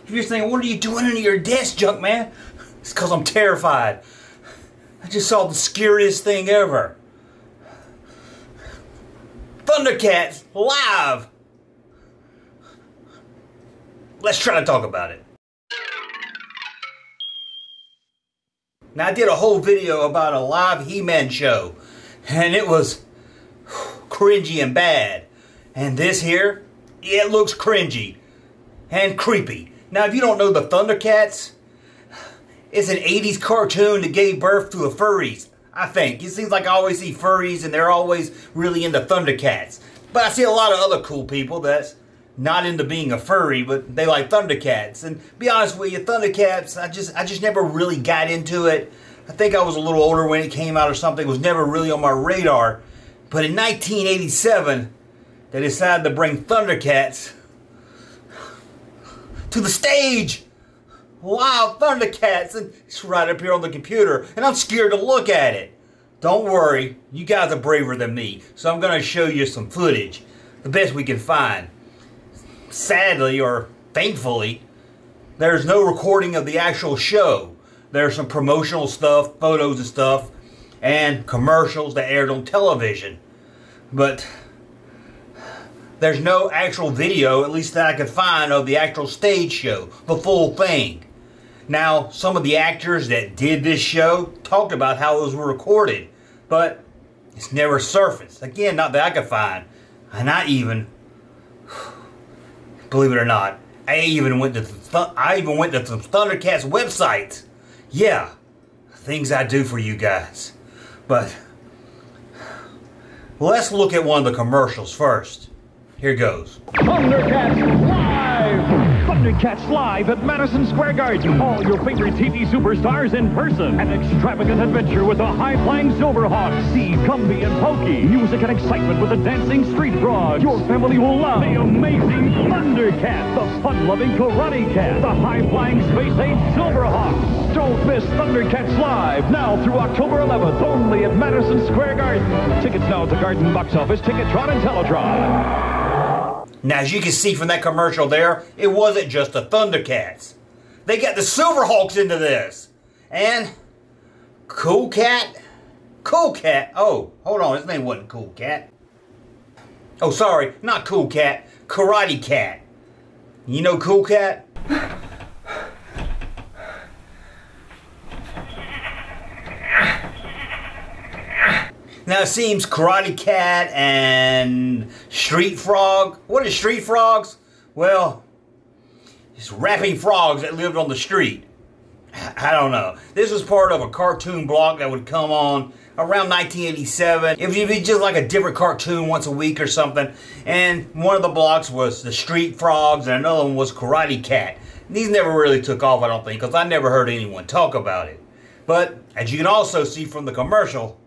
If you're thinking, what are you doing under your desk, Junkman? It's because I'm terrified. I just saw the scariest thing ever. Thundercats live! Let's try to talk about it. Now, I did a whole video about a live He-Man show, and it was cringy and bad. And this here, it looks cringy and creepy. Now, if you don't know the Thundercats, it's an 80s cartoon that gave birth to the furries, I think. It seems like I always see furries and they're always really into Thundercats. But I see a lot of other cool people that's not into being a furry, but they like Thundercats. And to be honest with you, Thundercats, I just never really got into it. I think I was a little older when it came out or something. It was never really on my radar. But in 1987, they decided to bring Thundercats to the stage. Wow, Thundercats, and it's right up here on the computer, and I'm scared to look at it. Don't worry, you guys are braver than me, so I'm going to show you some footage, the best we can find. Sadly, or thankfully, there's no recording of the actual show. There's some promotional stuff, photos and stuff, and commercials that aired on television. But there's no actual video, at least that I could find, of the actual stage show, the full thing. Now, some of the actors that did this show talked about how it was recorded, but it's never surfaced. Again, not that I could find. And I even, believe it or not, I even went to some Thundercats websites. Yeah, things I do for you guys. But let's look at one of the commercials first. Here goes. Thundercats Live! Thundercats Live at Madison Square Garden. All your favorite TV superstars in person. An extravagant adventure with the high-flying Silverhawks, Steve, Gumby, and Pokey. Music and excitement with the dancing street frogs. Your family will love the amazing Thundercats, the fun-loving Karate Cat, the high-flying space-age Silverhawks. Don't miss Thundercats Live, now through October 11th, only at Madison Square Garden. Tickets now at the Garden Box Office, Ticketron, and Telotron. Now, as you can see from that commercial there, it wasn't just the Thundercats. They got the Silverhawks into this. And Cool Cat? Cool Cat? Oh, hold on, his name wasn't Cool Cat. Oh, sorry, not Cool Cat, Karate Cat. You know Cool Cat? Now it seems Karate Cat and Street Frog. What is Street Frogs? Well, it's rapping frogs that lived on the street. I don't know. This was part of a cartoon block that would come on around 1987. It would be just like a different cartoon once a week or something. And one of the blocks was the Street Frogs and another one was Karate Cat. These never really took off, I don't think, because I never heard anyone talk about it. But as you can also see from the commercial,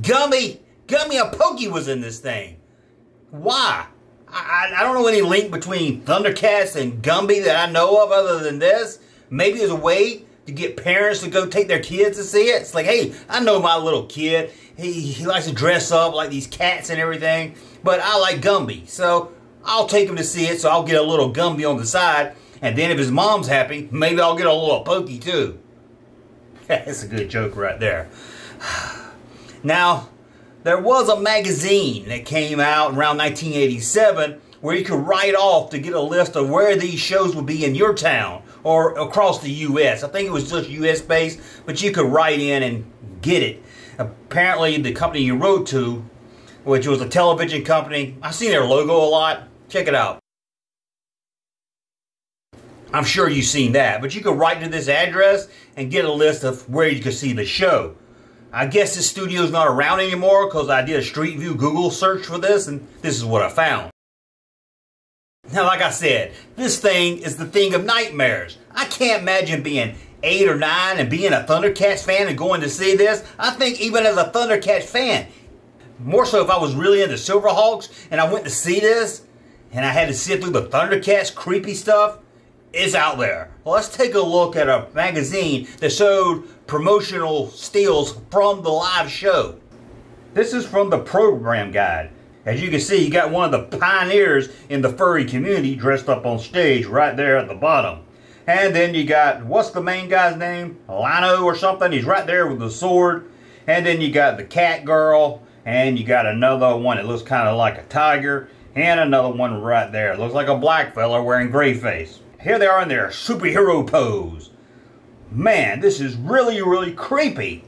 Gumby and Pokey was in this thing. Why? I don't know any link between Thundercats and Gumby that I know of other than this. Maybe there's a way to get parents to go take their kids to see it. It's like, hey, I know my little kid. He likes to dress up like these cats and everything. But I like Gumby. So I'll take him to see it. So I'll get a little Gumby on the side. And then if his mom's happy, maybe I'll get a little Pokey too. That's a good joke right there. Now, there was a magazine that came out around 1987 where you could write off to get a list of where these shows would be in your town or across the U.S. I think it was just U.S. based, but you could write in and get it. Apparently, the company you wrote to, which was a television company, I've seen their logo a lot. Check it out. I'm sure you've seen that, but you could write to this address and get a list of where you could see the show. I guess this studio's not around anymore because I did a Street View Google search for this and this is what I found. Now, like I said, this thing is the thing of nightmares. I can't imagine being 8 or 9 and being a Thundercats fan and going to see this. I think even as a Thundercats fan, more so if I was really into Silverhawks and I went to see this and I had to sit through the Thundercats creepy stuff, it's out there. Well, let's take a look at a magazine that showed promotional stills from the live show. This is from the program guide. As you can see, you got one of the pioneers in the furry community dressed up on stage right there at the bottom. And then you got, what's the main guy's name? Lino or something. He's right there with the sword. And then you got the cat girl. And you got another one that looks kind of like a tiger. And another one right there. It looks like a black fella wearing gray face. Here they are in their superhero pose. Man, this is really, really creepy.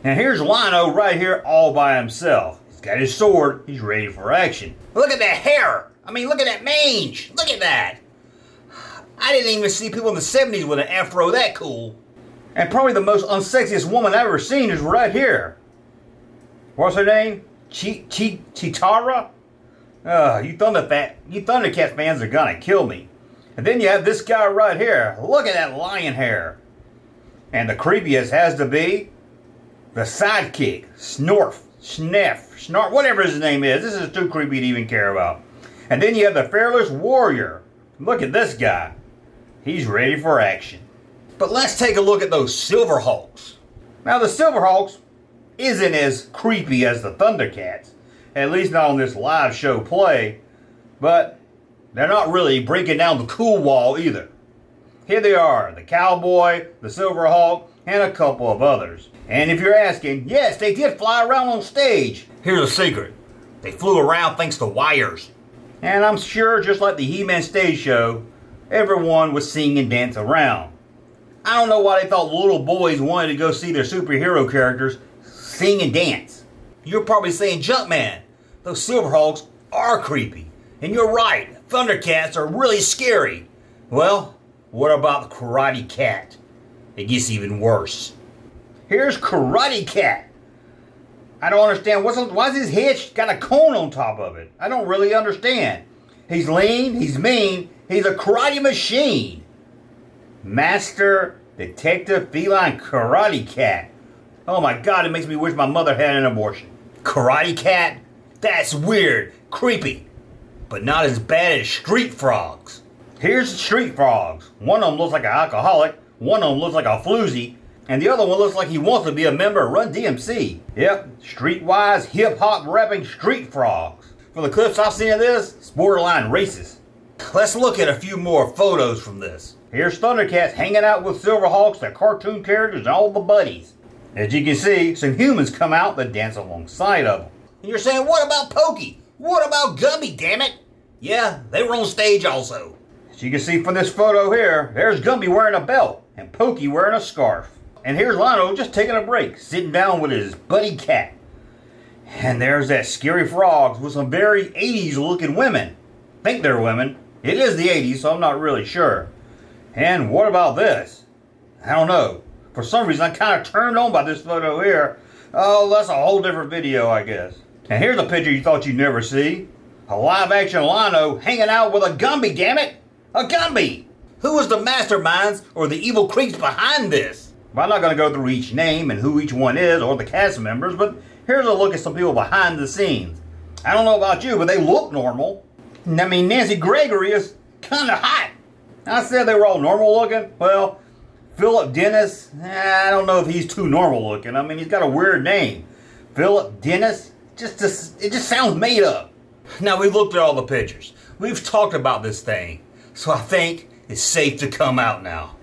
And here's Lino right here all by himself. He's got his sword. He's ready for action. Look at that hair. I mean, look at that mange. Look at that. I didn't even see people in the 70s with an afro that cool. And probably the most unsexiest woman I've ever seen is right here. What's her name? Chitara? You Thundercats fans are gonna kill me. And then you have this guy right here. Look at that lion hair. And the creepiest has to be the sidekick. Snarf, whatever his name is. This is too creepy to even care about. And then you have the fearless warrior. Look at this guy. He's ready for action. But let's take a look at those Silverhawks. Now the Silverhawks isn't as creepy as the Thundercats. At least not on this live show play. But they're not really breaking down the cool wall either. Here they are, the Cowboy, the Silverhawk, and a couple of others. And if you're asking, yes, they did fly around on stage. Here's a secret. They flew around thanks to wires. And I'm sure, just like the He-Man stage show, everyone was sing and dance around. I don't know why they thought little boys wanted to go see their superhero characters sing and dance. You're probably saying, Junkman, those Silverhawks are creepy. And you're right, Thundercats are really scary. Well, what about the Karate Cat? It gets even worse. Here's Karate Cat. I don't understand. Why is his head got a cone on top of it? I don't really understand. He's lean, he's mean, he's a karate machine. Master Detective Feline Karate Cat. Oh my God, it makes me wish my mother had an abortion. Karate Cat? That's weird, creepy, but not as bad as Street Frogs. Here's the Street Frogs. One of them looks like an alcoholic, one of them looks like a floozy, and the other one looks like he wants to be a member of Run DMC. Yep, streetwise, hip-hop rapping Street Frogs. From the clips I've seen of this, it's borderline racist. Let's look at a few more photos from this. Here's Thundercats hanging out with Silverhawks, their cartoon characters, and all the buddies. As you can see, some humans come out that dance alongside of them. And you're saying, what about Pokey? What about Gumby, damn it? Yeah, they were on stage also. As you can see from this photo here, there's Gumby wearing a belt and Pokey wearing a scarf. And here's Lino just taking a break, sitting down with his buddy Cat. And there's that scary frogs with some very 80s looking women. Think they're women. It is the 80s, so I'm not really sure. And what about this? I don't know. For some reason, I'm kind of turned on by this photo here. Oh, that's a whole different video, I guess. And here's a picture you thought you'd never see. A live-action Lino hanging out with a Gumby, damn it! A Gumby! Who was the masterminds or the evil creeps behind this? Well, I'm not going to go through each name and who each one is or the cast members, but here's a look at some people behind the scenes. I don't know about you, but they look normal. I mean, Nancy Gregory is kind of hot. I said they were all normal looking. Well, Philip Dennis, I don't know if he's too normal looking. I mean, he's got a weird name. Philip Dennis, it just sounds made up. Now, we've looked at all the pictures. We've talked about this thing. So I think it's safe to come out now.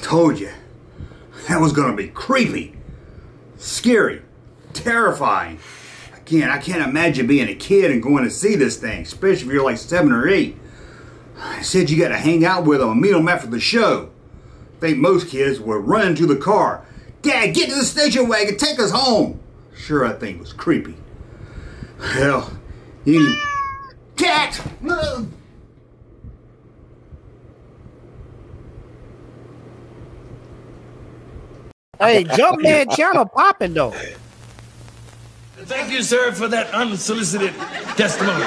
Told you. That was gonna be creepy, scary, terrifying. Again, I can't imagine being a kid and going to see this thing, especially if you're like 7 or 8. I said you gotta hang out with them and meet them after the show. I think most kids would run into the car. Dad, get to the station wagon, take us home. Sure, I think it was creepy. Hell, you... Cat! Hey, Junkman channel popping though. Thank you, sir, for that unsolicited testimony.